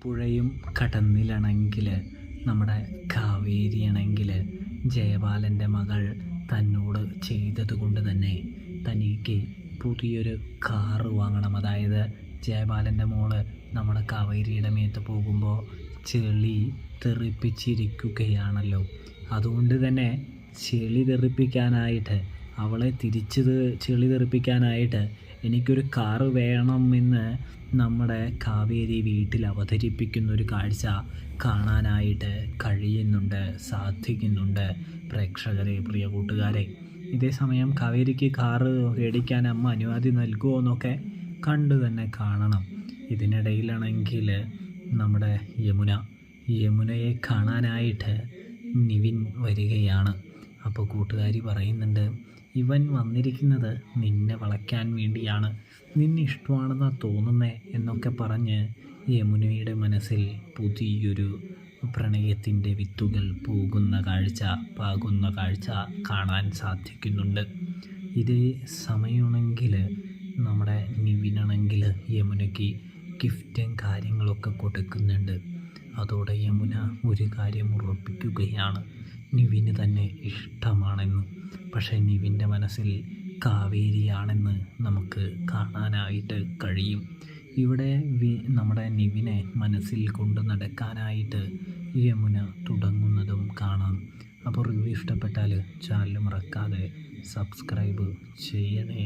പുഴയും കടന്നിലാണെങ്കിൽ നമ്മുടെ കാവേരിയാണെങ്കിൽ ജയപാലൻ്റെ മകൾ തന്നോട് ചെയ്തതുകൊണ്ട് തന്നെ തനിക്ക് പുതിയൊരു കാറ് വാങ്ങണം. അതായത് ജയപാലൻ്റെ മോള് നമ്മുടെ കാവേരിയുടെ മേത്ത് പോകുമ്പോൾ ചെളി തെറിപ്പിച്ചിരിക്കുകയാണല്ലോ. അതുകൊണ്ട് തന്നെ ചെളി തെറിപ്പിക്കാനായിട്ട് അവളെ ചെളി തെറിപ്പിക്കാനായിട്ട് എനിക്കൊരു കാറ് വേണമെന്ന് നമ്മുടെ കാവേരി വീട്ടിൽ അവതരിപ്പിക്കുന്നൊരു കാഴ്ച കാണാനായിട്ട് സാധിക്കുന്നുണ്ട് പ്രേക്ഷകരെ, പ്രിയ കൂട്ടുകാരെ. ഇതേ സമയം കാവേരിക്ക് കാറ് മേടിക്കാൻ അമ്മ അനുമതി നൽകുമോ എന്നൊക്കെ കണ്ടു തന്നെ കാണണം. ഇതിനിടയിലാണെങ്കിൽ നമ്മുടെ യമുനയെ കാണാനായിട്ട് നിവിൻ വരികയാണ്. അപ്പോൾ കൂട്ടുകാരി പറയുന്നുണ്ട്, ഇവൻ വന്നിരിക്കുന്നത് നിന്നെ വളയ്ക്കാൻ വേണ്ടിയാണ്, നിന്നെ ഇഷ്ടമാണെന്നാണ് തോന്നുന്നേ എന്നൊക്കെ പറഞ്ഞ് യമുനയുടെ മനസ്സിൽ പുതിയൊരു പ്രണയത്തിൻ്റെ വിത്തുകൾ പാകുന്ന കാഴ്ച കാണാൻ സാധിക്കുന്നുണ്ട്. ഇതേ സമയമാണെങ്കിൽ നമ്മുടെ നിവിനാണെങ്കിൽ യമുനയ്ക്ക് ഗിഫ്റ്റും കാര്യങ്ങളൊക്കെ കൊടുക്കുന്നുണ്ട്. അതോടെ യമുന ഒരു കാര്യം ഉറപ്പിക്കുകയാണ്, നിവിന് തന്നെ ഇഷ്ടമാണെന്ന്. പക്ഷേ നിവിൻ്റെ മനസ്സിൽ കാവേരിയാണെന്ന് നമുക്ക് കാണാനായിട്ട് കഴിയും. ഇവിടെ നമ്മുടെ നിവിനെ മനസ്സിൽ കൊണ്ട് നടക്കാനായിട്ട് യമുന തുടങ്ങുന്നതും കാണാം. അപ്പോൾ റിവ്യൂ ഇഷ്ടപ്പെട്ടാൽ ചാനൽ മറക്കാതെ സബ്സ്ക്രൈബ് ചെയ്യണേ.